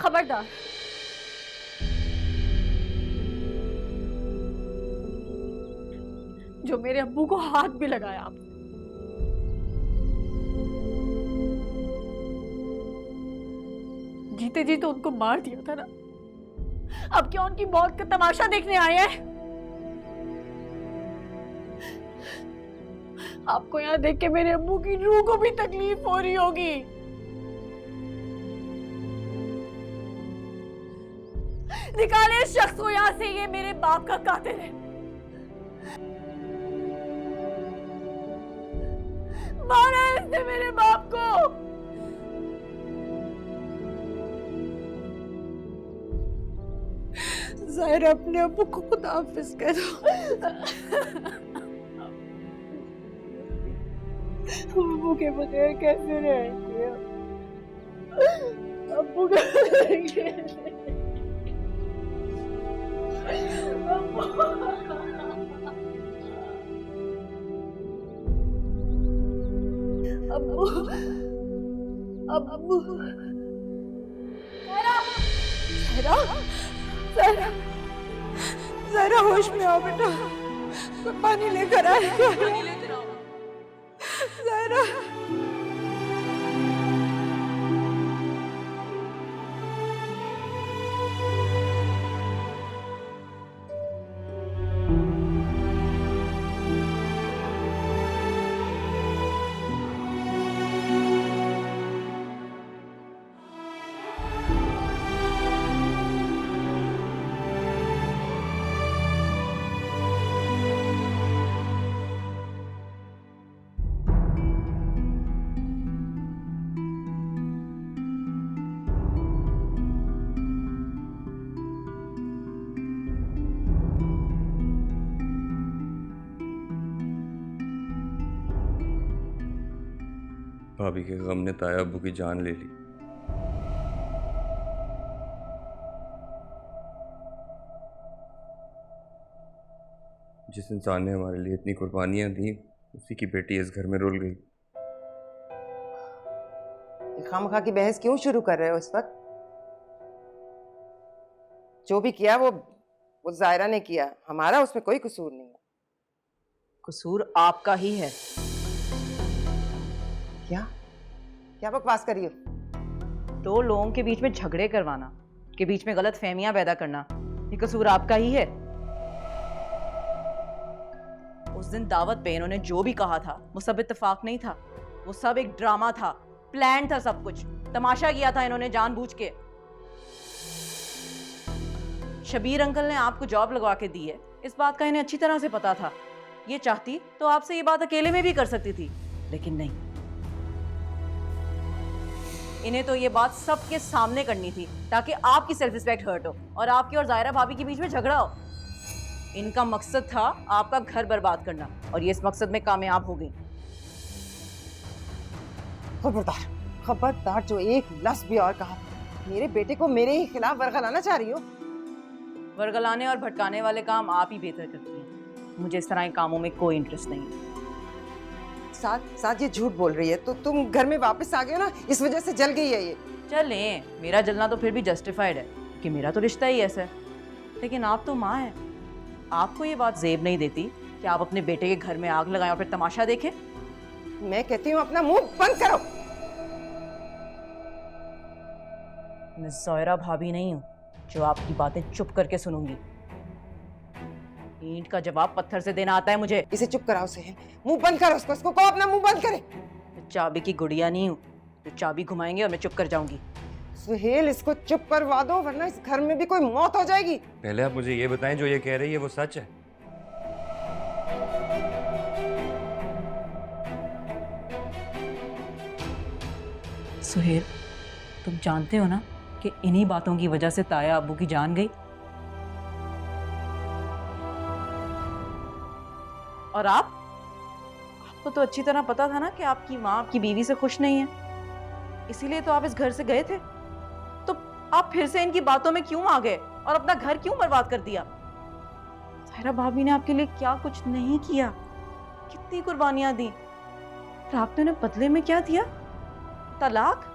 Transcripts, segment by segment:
खबरदार। जो मेरे अब्बू को हाथ भी लगाया आप। जीते जी तो उनको मार दिया था ना, अब क्या उनकी मौत का तमाशा देखने आए हैं? आपको यहाँ देख के मेरे अब्बू की रूह को भी तकलीफ हो रही होगी। निकाले इस शख्स को यहाँ से, ये मेरे बाप का कातिल है। मारा है इसने मेरे बाप को। ज़ाहिरा, अपने अब्बू को खुदा हाफिज कह दो। अब्बू के बगैर कैसे रहेंगे? अब्बू के बगैर अब्बू, अब्बू, ज़ाहिरा, ज़ाहिरा, ज़ाहिरा होश में आओ बेटा, कोई पानी लेकर आए क्या? ज़ाहिरा, भाभी के गम ने ताया अब्बू की जान ले ली। जिस इंसान ने हमारे लिए इतनी कुर्बानियां दी, उसी की बेटी इस घर में रुल गई। खामखा की बहस क्यों शुरू कर रहे हो इस वक्त? जो भी किया वो ज़ाहिरा ने किया, हमारा उसमें कोई कसूर नहीं है। कसूर आपका ही है। क्या क्या बकवास करी हो? दो लोगों के बीच में झगड़े करवाना, के बीच में गलत फहमियां पैदा करना, ये कसूर आपका ही है। उस दिन दावत पे इन्होंने जो भी कहा था वो सब इत्तेफाक नहीं था, वो सब एक ड्रामा था, प्लान था, सब कुछ तमाशा किया था इन्होंने जानबूझ के। शबीर अंकल ने आपको जॉब लगवा के दी है, इस बात का इन्हें अच्छी तरह से पता था। ये चाहती तो आपसे ये बात अकेले में भी कर सकती थी, लेकिन नहीं, इन्हें तो ये बात सबके सामने करनी थी ताकि आपकी सेल्फ रिस्पेक्ट हर्ट हो और आपकी और ज़ाहिरा भाभी के बीच में झगड़ा हो। इनका मकसद था आपका घर बर्बाद करना और ये इस मकसद में कामयाब हो गई। खबरदार, खबरदार, जो एक लफ्ज भी और कहा मेरे बेटे को मेरे ही खिलाफ वर्गलाना चाह रही हो। वर्गलाने और भटकाने वाले काम आप ही बेहतर करती हैं, मुझे इस तरह के कामों में कोई इंटरेस्ट नहीं है। साथ ये झूठ बोल रही है, तो तुम घर में वापस आ गए ना, इस वजह से जल गई है ये। चलें, मेरा जलना तो फिर भी जस्टिफाइड है कि मेरा तो रिश्ता ही ऐसा है, लेकिन आप तो माँ हैं, आपको ये बात जेब नहीं देती कि आप अपने बेटे के घर में आग लगाएं और फिर तमाशा देखें? मैं कहती हूँ अपना मुंह बंद करो। मैं ज़ाहिरा भाभी नहीं हूँ जो आपकी बातें चुप करके सुनूंगी। ईंट का जवाब पत्थर से देना आता है मुझे। इसे चुप कराओ सुहेल, मुंह बंद करो, उसको कहो अपना मुंह बंद करे। मैं चाबी की गुड़िया नहीं हूँ जो चाबी घुमाएंगे और मैं चुप कर जाऊंगी। सुहेल, इसको चुप करवा दो वरना इस घर में भी कोई मौत हो जाएगी। पहले आप मुझे ये बताएं, जो ये कह रही है वो सच है? सुहेल, तुम जानते हो ना कि इन्हीं बातों की वजह से ताया अब्बू की जान गई। और आपको तो अच्छी तरह पता था ना कि आपकी माँ आपकी बीवी से खुश नहीं है, इसीलिए तो आप इस घर से गए थे। तो आप फिर से इनकी बातों में क्यों आ गए और अपना घर क्यों बर्बाद कर दिया? ज़ाहिरा भाभी ने आपके लिए क्या कुछ नहीं किया, कितनी कुर्बानियां दी, और आपने उन्हें बदले में क्या दिया? तलाक।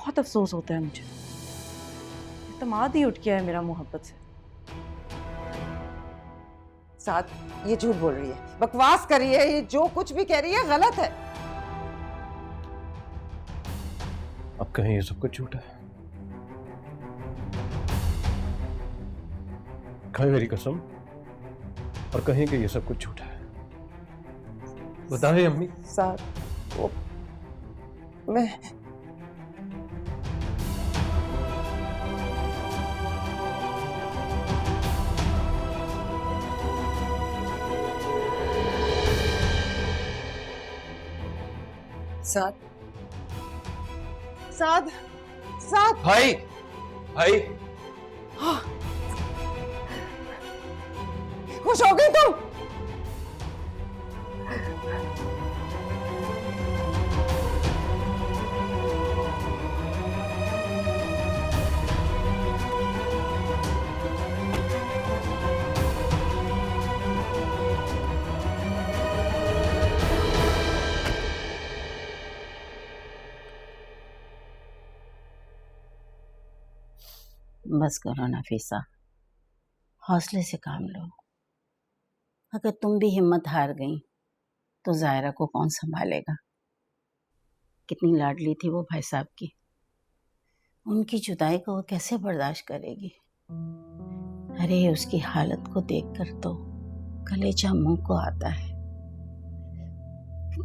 बहुत अफसोस होता है मुझे। इत्मीनान ही उठ गया है मेरा मोहब्बत से। साथ ये झूठ बोल रही है, बकवास कर रही है, ये जो कुछ भी कह रही है गलत है। अब कहें ये सब कुछ झूठ है? खाएं मेरी कसम और कहें कि ये सब कुछ झूठ है। बताएं अम्मी। साथ वो मैं साथ साथ साथ भाई भाई खुश हो गई तुम? बस करो नफीसा, हौसले से काम लो। अगर तुम भी हिम्मत हार गई तो जायरा को कौन संभालेगा? कितनी लाडली थी वो भाई साहब की, उनकी जुदाई को वो कैसे बर्दाश्त करेगी? अरे उसकी हालत को देखकर तो कलेजा मुंह को आता है।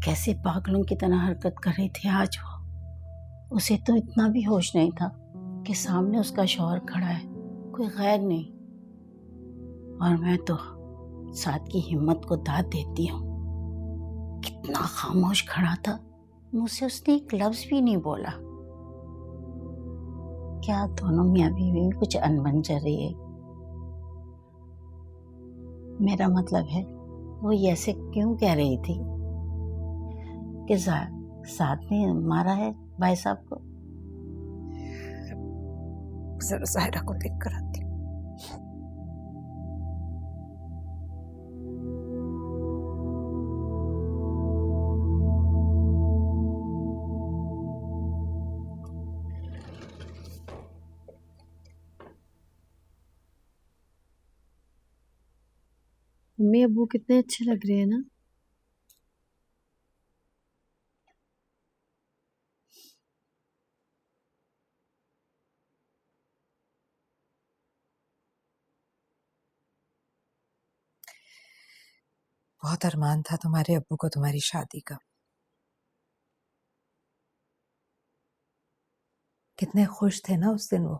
कैसे पागलों की तरह हरकत कर रही थी आज वो। उसे तो इतना भी होश नहीं था कि सामने उसका शौहर खड़ा है, कोई गैर नहीं। और मैं तो साथ की हिम्मत को दाद देती हूँ। कितना खामोश खड़ा था, मुझसे उसने एक लफ्ज भी नहीं बोला। क्या दोनों मियाँ बीवी में कुछ अनबन चल रही है? मेरा मतलब है वो ऐसे क्यों कह रही थी कि साथ ने मारा है भाई साहब को? जरा जायरा को देख कर आती हूँ। मम्मी अब्बू कितने अच्छे लग रहे हैं ना। बहुत अरमान था तुम्हारे अब्बू को तुम्हारी शादी का। कितने खुश थे ना उस दिन वो।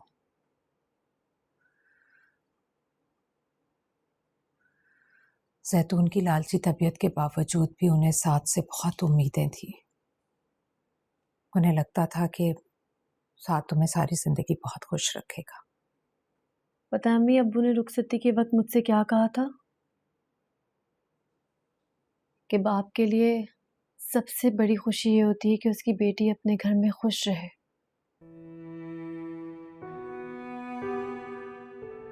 जैतून की लालची तबीयत के बावजूद भी उन्हें साथ से बहुत उम्मीदें थी। उन्हें लगता था कि साथ तुम्हें सारी जिंदगी बहुत खुश रखेगा। पता है अम्मी, अब्बू ने रुखसती के वक्त मुझसे क्या कहा था? कि बाप के लिए सबसे बड़ी खुशी ये होती है कि उसकी बेटी अपने घर में खुश रहे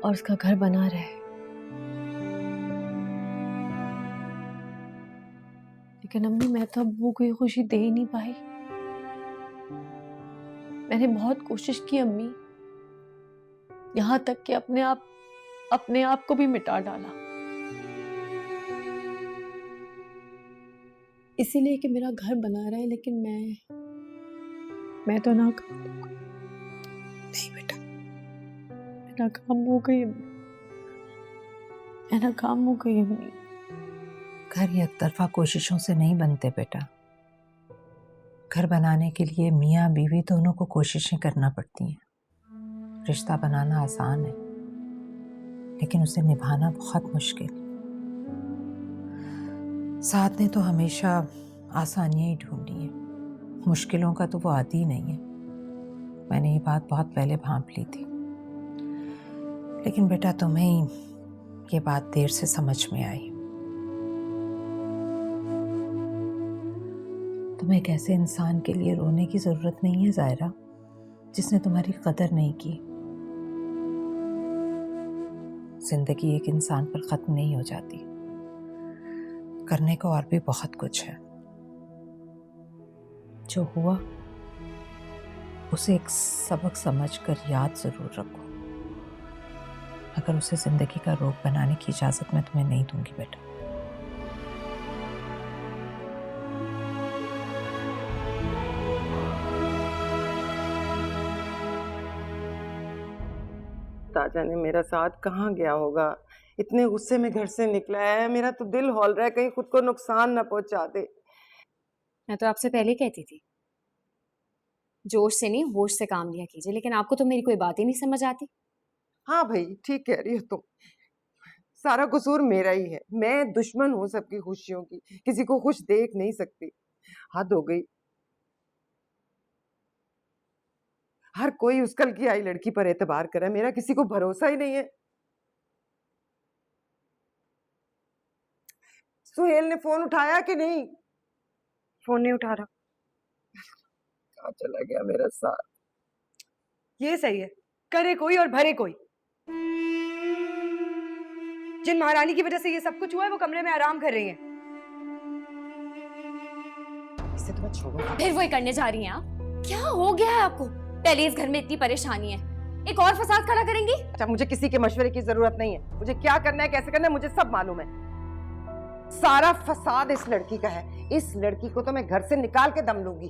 और उसका घर बना रहे। लेकिन अम्मी, मैं तो अब्बू को ये खुशी दे ही नहीं पाई। मैंने बहुत कोशिश की अम्मी, यहाँ तक कि अपने आप को भी मिटा डाला, इसीलिए कि मेरा घर बना रहा है। लेकिन मैं तो नाकाम। नहीं बेटा, मैं नाकाम हो गई, मैं नाकाम हो गई अम्मी। घर एक तरफा कोशिशों से नहीं बनते बेटा। घर बनाने के लिए मियाँ बीवी दोनों को कोशिशें करना पड़ती हैं। रिश्ता बनाना आसान है, लेकिन उसे निभाना बहुत मुश्किल। साथ ने तो हमेशा आसानियां ही ढूंढी हैं, मुश्किलों का तो वो आदी ही नहीं है। मैंने ये बात बहुत पहले भांप ली थी, लेकिन बेटा तुम्हें ही ये बात देर से समझ में आई। तुम्हें एक ऐसे इंसान के लिए रोने की जरूरत नहीं है जायरा, जिसने तुम्हारी कदर नहीं की। जिंदगी एक इंसान पर खत्म नहीं हो जाती, करने को और भी बहुत कुछ है। जो हुआ उसे एक सबक समझकर याद जरूर रखो। अगर उसे जिंदगी का रोग बनाने की इजाजत मैं तुम्हें नहीं दूंगी बेटा। ताजा ने मेरा साथ कहाँ गया होगा, इतने गुस्से में घर से निकला है। मेरा तो दिल हौल रहा है कहीं खुद को नुकसान ना पहुंचा दे। मैं तो आपसे पहले कहती थी जोश से नहीं होश से काम लिया कीजिए, लेकिन आपको तो मेरी कोई बात ही नहीं समझ आती। हाँ भाई ठीक कह रही हो तुम, सारा कसूर मेरा ही है। मैं दुश्मन हूँ सबकी खुशियों की, किसी को खुश देख नहीं सकती। हद हो गई। हर कोई उस कल की आई लड़की पर एतबार करे, मेरा किसी को भरोसा ही नहीं है। सुहेल ने फोन उठाया कि नहीं? फोन नहीं उठा रहा। कहाँ चला गया मेरा साथ? ये सही है, करे कोई और भरे कोई। जिन महारानी की वजह से ये सब कुछ हुआ है वो कमरे में आराम कर रही हैं। इसे तो मैं छोड़ूंगा। फिर वही करने जा रही हैं आप? क्या हो गया है आपको? पहले इस घर में इतनी परेशानी है, एक और फसाद खड़ा करेंगी? अच्छा, मुझे किसी के मशवरे की जरूरत नहीं है। मुझे क्या करना है, कैसे करना है, मुझे सब मालूम है। सारा फसाद इस लड़की का है। इस लड़की को तो मैं घर से निकाल के दम लूंगी।